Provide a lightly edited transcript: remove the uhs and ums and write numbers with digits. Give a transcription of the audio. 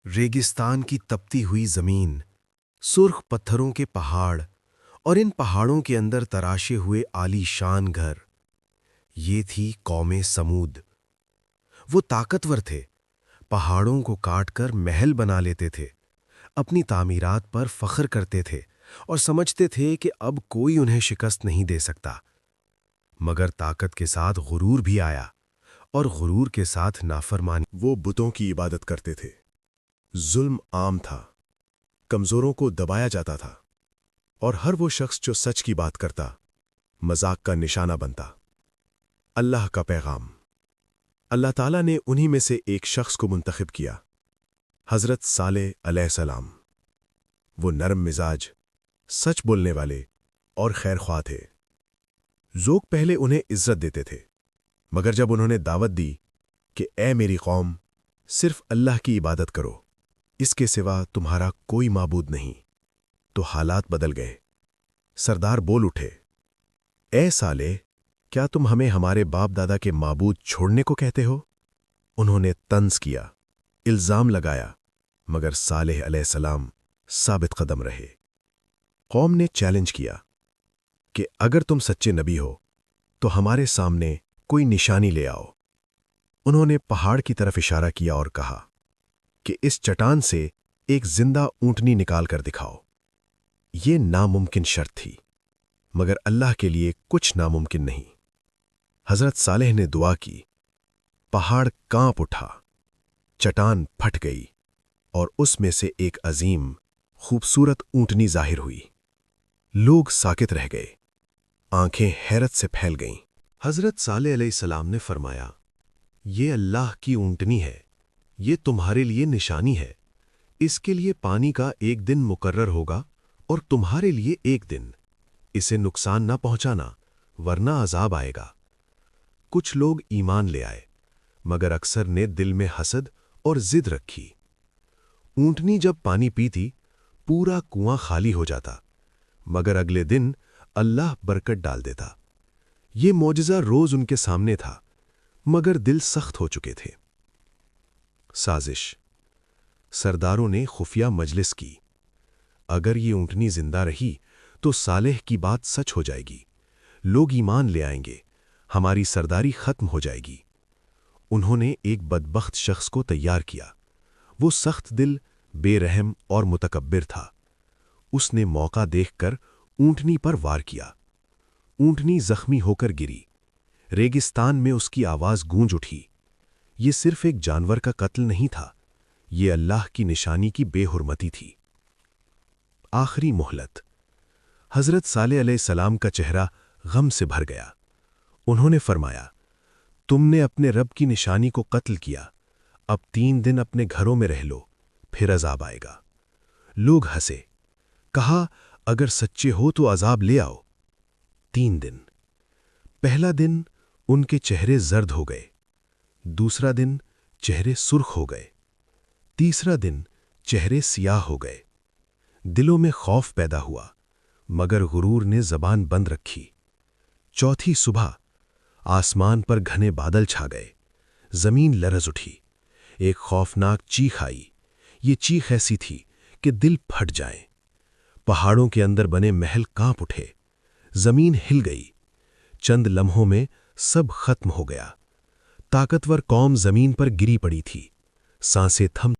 रेगिस्तान की तपती हुई जमीन, सुर्ख पत्थरों के पहाड़ और इन पहाड़ों के अंदर तराशे हुए आलीशान घर, ये थी कौमे समूद। वो ताकतवर थे, पहाड़ों को काटकर महल बना लेते थे, अपनी तामीरात पर फख्र करते थे और समझते थे कि अब कोई उन्हें शिकस्त नहीं दे सकता। मगर ताकत के साथ गुरूर भी आया और गुरूर के साथ नाफरमानी। वो बुतों की इबादत करते थे। जुल्म आम था, कमजोरों को दबाया जाता था और हर वो शख्स जो सच की बात करता मजाक का निशाना बनता। अल्लाह का पैगाम। अल्लाह ताला ने उन्हीं में से एक शख्स को मुंतखब किया, हजरत सालेह अलैहिस्सलाम। वो नरम मिजाज, सच बोलने वाले और खैरख्वाह थे। लोग पहले उन्हें इज्जत देते थे, मगर जब उन्होंने दावत दी कि ए मेरी कौम, सिर्फ अल्लाह की इबादत करो, इसके सिवा तुम्हारा कोई माबूद नहीं, तो हालात बदल गए। सरदार बोल उठे, ए साले, क्या तुम हमें हमारे बाप दादा के माबूद छोड़ने को कहते हो? उन्होंने तंज किया, इल्जाम लगाया, मगर सालेह अलैहिस्सलाम साबित कदम रहे। कौम ने चैलेंज किया कि अगर तुम सच्चे नबी हो तो हमारे सामने कोई निशानी ले आओ। उन्होंने पहाड़ की तरफ इशारा किया और कहा कि इस चट्टान से एक जिंदा ऊंटनी निकाल कर दिखाओ। ये नामुमकिन शर्त थी, मगर अल्लाह के लिए कुछ नामुमकिन नहीं। हजरत सालेह ने दुआ की, पहाड़ कांप उठा, चट्टान फट गई और उसमें से एक अजीम खूबसूरत ऊंटनी जाहिर हुई। लोग साकित रह गए, आंखें हैरत से फैल गईं। हजरत सालेह अलैहिस्सलाम ने फरमाया, ये अल्लाह की ऊंटनी है, ये तुम्हारे लिए निशानी है। इसके लिए पानी का एक दिन मुकर्रर होगा और तुम्हारे लिए एक दिन। इसे नुकसान ना पहुंचाना, वरना अजाब आएगा। कुछ लोग ईमान ले आए, मगर अक्सर ने दिल में हसद और जिद रखी। ऊंटनी जब पानी पीती, पूरा कुआं खाली हो जाता, मगर अगले दिन अल्लाह बरकत डाल देता। ये मौजज़ा रोज उनके सामने था, मगर दिल सख्त हो चुके थे। साजिश। सरदारों ने खुफिया मजलिस की। अगर ये ऊंटनी जिंदा रही तो सालेह की बात सच हो जाएगी, लोग ईमान ले आएंगे, हमारी सरदारी खत्म हो जाएगी। उन्होंने एक बदबख्त शख्स को तैयार किया। वो सख्त दिल, बेरहम और मुतकब्बिर था। उसने मौका देखकर ऊंटनी पर वार किया। ऊंटनी जख्मी होकर गिरी। रेगिस्तान में उसकी आवाज गूंज उठी। ये सिर्फ एक जानवर का कत्ल नहीं था, ये अल्लाह की निशानी की बेहुरमती थी। आखिरी मोहलत। हजरत सालेह अलैहिस्सलाम का चेहरा गम से भर गया। उन्होंने फरमाया, तुमने अपने रब की निशानी को कत्ल किया, अब 3 दिन अपने घरों में रह लो, फिर अजाब आएगा। लोग हंसे, कहा, अगर सच्चे हो तो अजाब ले आओ। 3 दिन। पहला दिन उनके चेहरे जर्द हो गए, दूसरा दिन चेहरे सुर्ख हो गए, तीसरा दिन चेहरे सियाह हो गए। दिलों में खौफ पैदा हुआ, मगर गुरूर ने जबान बंद रखी। चौथी सुबह आसमान पर घने बादल छा गए, जमीन लरज उठी, एक खौफनाक चीख आई। ये चीख ऐसी थी कि दिल फट जाए। पहाड़ों के अंदर बने महल कांप उठे, जमीन हिल गई। चंद लम्हों में सब खत्म हो गया। ताकतवर कौम जमीन पर गिरी पड़ी थी, सांसें थम